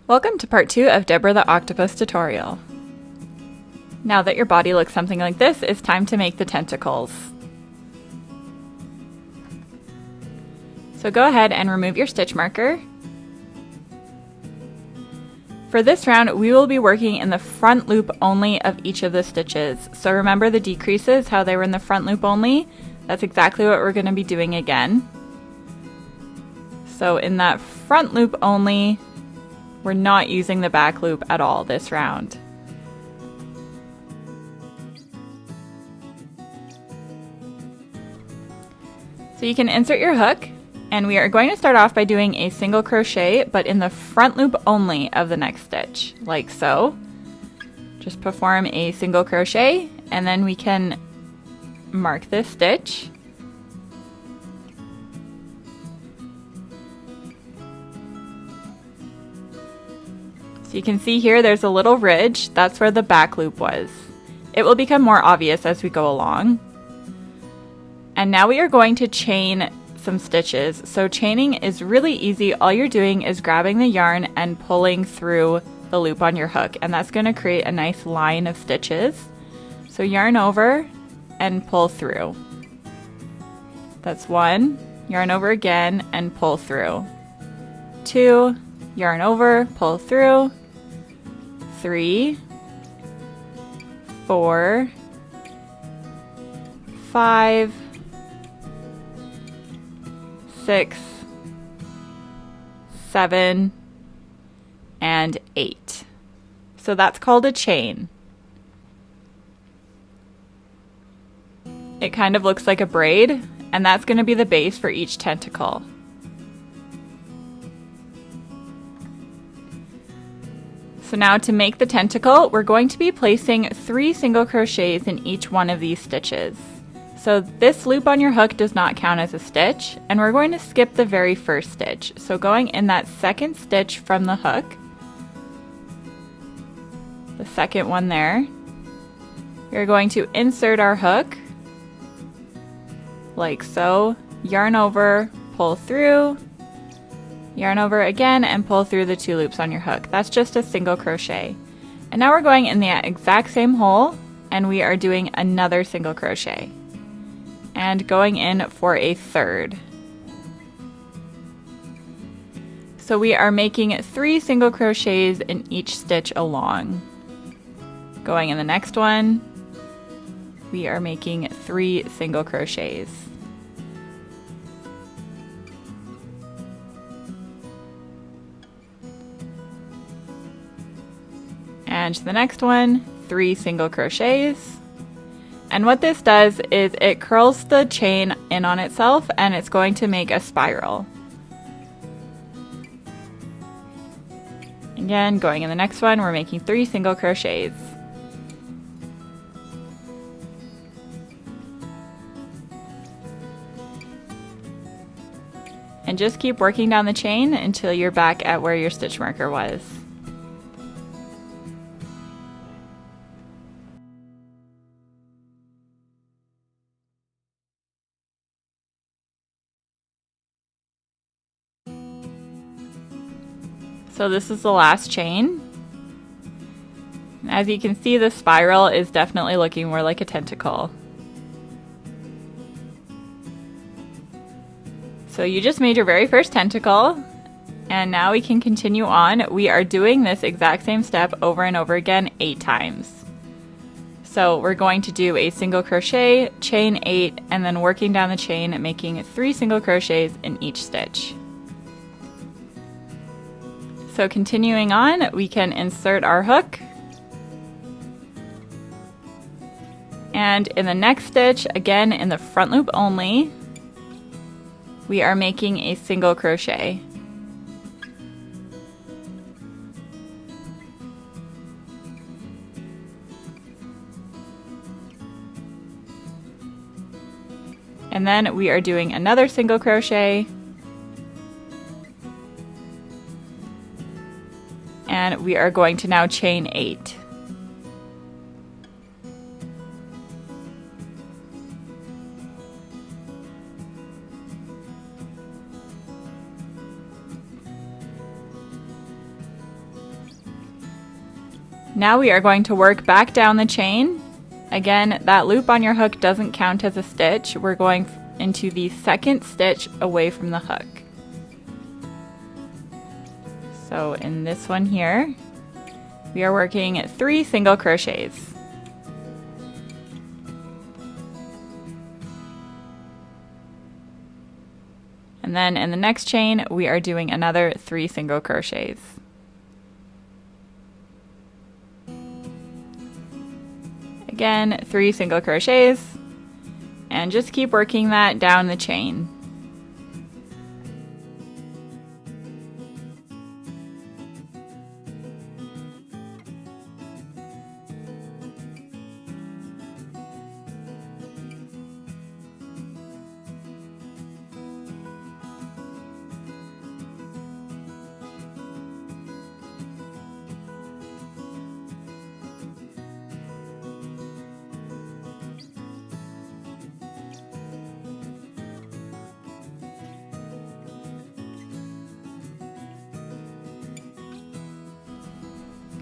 Welcome to part 2 of Deborah the Octopus tutorial. Now that your body looks something like this, it's time to make the tentacles. So go ahead and remove your stitch marker. For this round, we will be working in the front loop only of each of the stitches. So remember the decreases, how they were in the front loop only? That's exactly what we're going to be doing again. So in that front loop only, we're not using the back loop at all this round. So you can insert your hook, and we are going to start off by doing a single crochet, but in the front loop only of the next stitch, like so. Just perform a single crochet, and then we can mark this stitch. So you can see here there's a little ridge, that's where the back loop was. It will become more obvious as we go along. And now we are going to chain some stitches. So chaining is really easy. All you're doing is grabbing the yarn and pulling through the loop on your hook, and that's going to create a nice line of stitches. So yarn over and pull through. That's one, yarn over again and pull through. Two, yarn over, pull through. 3, 4, 5, 6, 7, and 8. So that's called a chain. It kind of looks like a braid, and that's going to be the base for each tentacle. So now to make the tentacle, we're going to be placing 3 single crochets in each one of these stitches. So this loop on your hook does not count as a stitch, and we're going to skip the very first stitch. So going in that second stitch from the hook, the second one there, we're going to insert our hook, like so, yarn over, pull through, yarn over again and pull through the 2 loops on your hook. That's just a single crochet. And now we're going in the exact same hole, and we are doing another single crochet and going in for a third. So we are making 3 single crochets in each stitch along. Going in the next one, we are making 3 single crochets. And the next one, 3 single crochets. And what this does is it curls the chain in on itself, and it's going to make a spiral. Again, going in the next one, we're making 3 single crochets. And just keep working down the chain until you're back at where your stitch marker was. So this is the last chain. As you can see, the spiral is definitely looking more like a tentacle. So you just made your very first tentacle, and now we can continue on. We are doing this exact same step over and over again 8 times. So we're going to do a single crochet, chain 8, and then working down the chain, making 3 single crochets in each stitch. So continuing on, we can insert our hook, and in the next stitch, again in the front loop only, we are making a single crochet. And then we are doing another single crochet, and we are going to now chain 8. Now we are going to work back down the chain. Again, that loop on your hook doesn't count as a stitch. We're going into the second stitch away from the hook. So in this one here, we are working 3 single crochets. And then in the next chain, we are doing another 3 single crochets. Again, 3 single crochets, and just keep working that down the chain.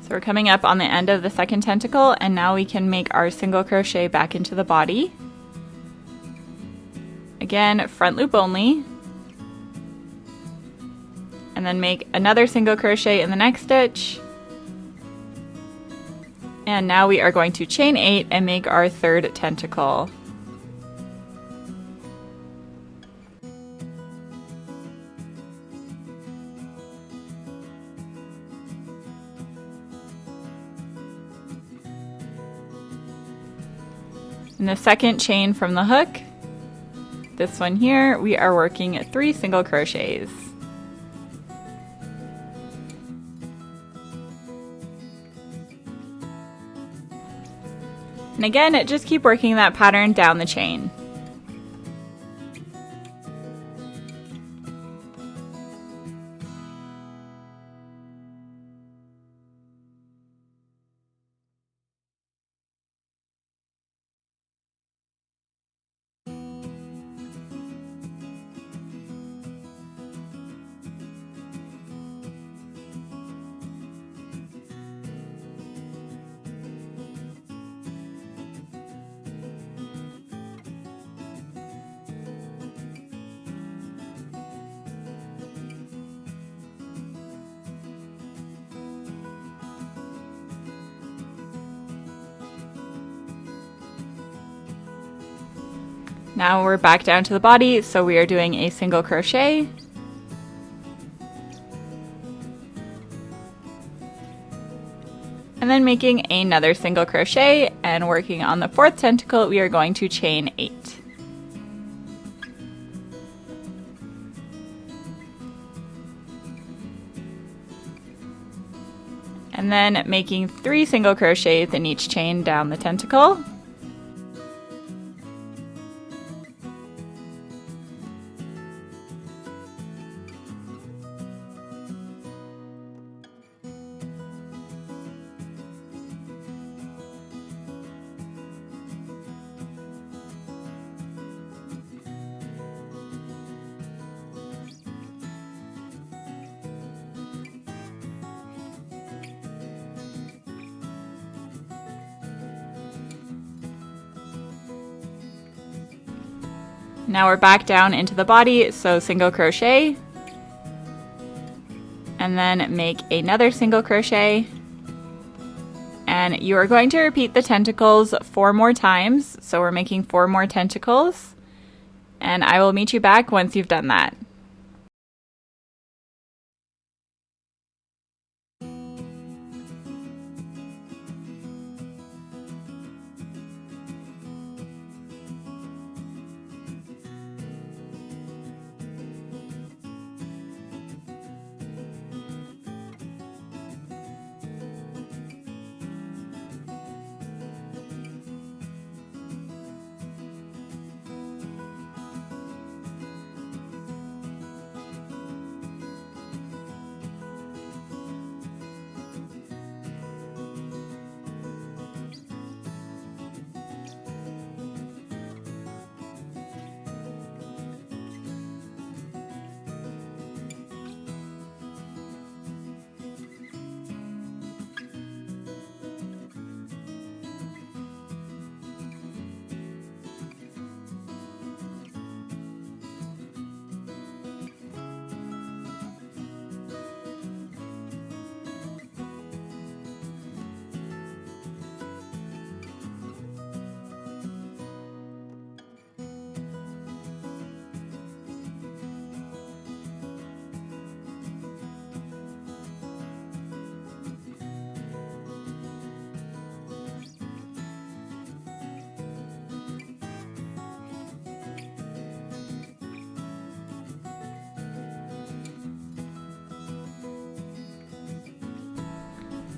So we're coming up on the end of the second tentacle, and now we can make our single crochet back into the body. Again, front loop only, and then make another single crochet in the next stitch. And now we are going to chain 8 and make our third tentacle. In the second chain from the hook, this one here, we are working 3 single crochets. And again, just keep working that pattern down the chain. Now we're back down to the body, so we are doing a single crochet. And then making another single crochet, and working on the fourth tentacle, we are going to chain 8. And then making 3 single crochets in each chain down the tentacle. Now we're back down into the body, so single crochet, and then make another single crochet, and you are going to repeat the tentacles 4 more times, so we're making 4 more tentacles, and I will meet you back once you've done that.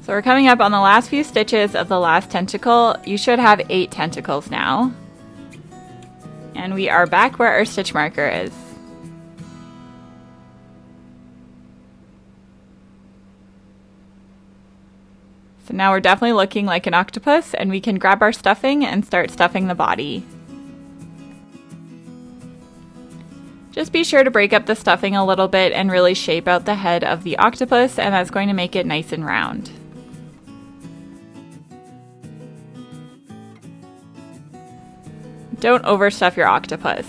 So we're coming up on the last few stitches of the last tentacle. You should have 8 tentacles now. And we are back where our stitch marker is. So now we're definitely looking like an octopus, and we can grab our stuffing and start stuffing the body. Just be sure to break up the stuffing a little bit and really shape out the head of the octopus, and that's going to make it nice and round. Don't overstuff your octopus.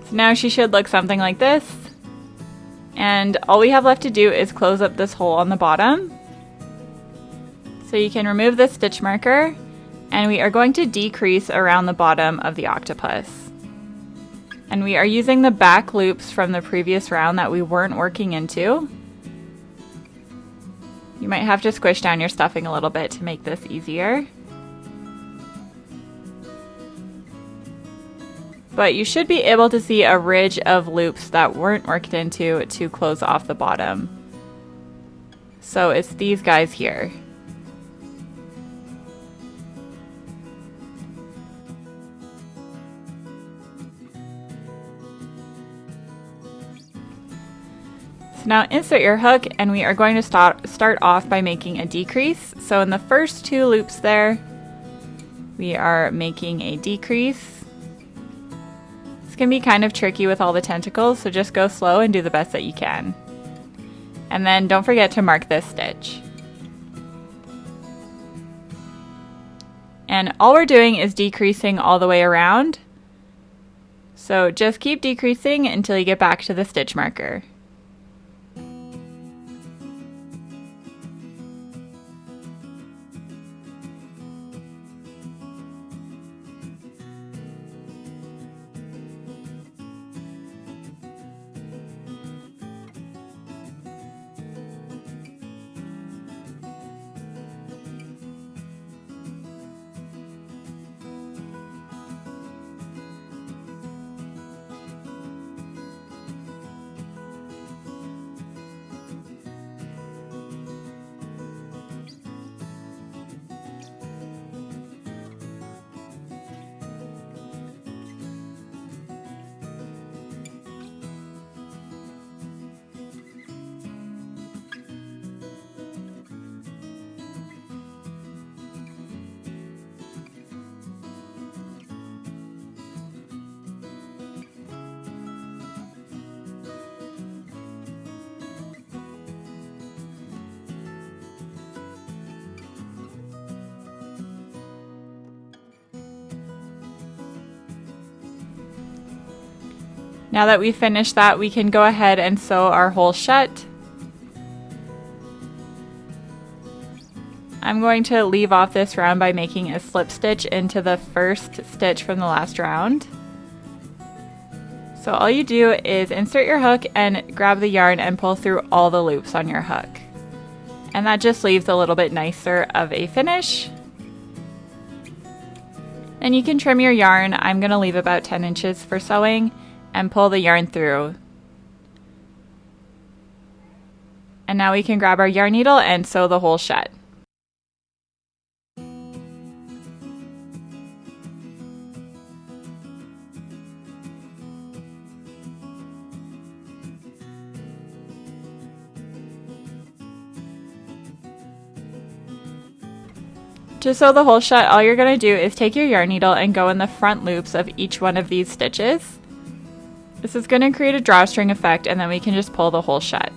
So now she should look something like this. And all we have left to do is close up this hole on the bottom. So you can remove this stitch marker, and we are going to decrease around the bottom of the octopus. And we are using the back loops from the previous round that we weren't working into. You might have to squish down your stuffing a little bit to make this easier. But you should be able to see a ridge of loops that weren't worked into to close off the bottom. So it's these guys here. So now insert your hook, and we are going to start off by making a decrease. So in the first 2 loops there, we are making a decrease. Can be kind of tricky with all the tentacles, so just go slow and do the best that you can. And then don't forget to mark this stitch. And all we're doing is decreasing all the way around. So just keep decreasing until you get back to the stitch marker. Now that we've finished that, we can go ahead and sew our hole shut. I'm going to leave off this round by making a slip stitch into the first stitch from the last round. So all you do is insert your hook and grab the yarn and pull through all the loops on your hook. And that just leaves a little bit nicer of a finish. And you can trim your yarn. I'm going to leave about 10 inches for sewing, and pull the yarn through. And now we can grab our yarn needle and sew the hole shut. To sew the hole shut, all you're going to do is take your yarn needle and go in the front loops of each one of these stitches. This is going to create a drawstring effect, and then we can just pull the hole shut.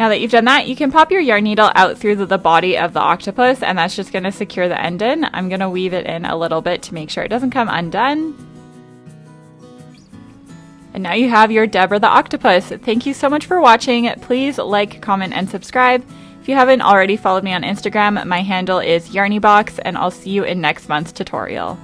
Now that you've done that, you can pop your yarn needle out through the body of the octopus, and that's just going to secure the end in. I'm going to weave it in a little bit to make sure it doesn't come undone. And now you have your Deborah the Octopus. Thank you so much for watching. Please like, comment, and subscribe. If you haven't already followed me on Instagram, my handle is YarnyBox, and I'll see you in next month's tutorial.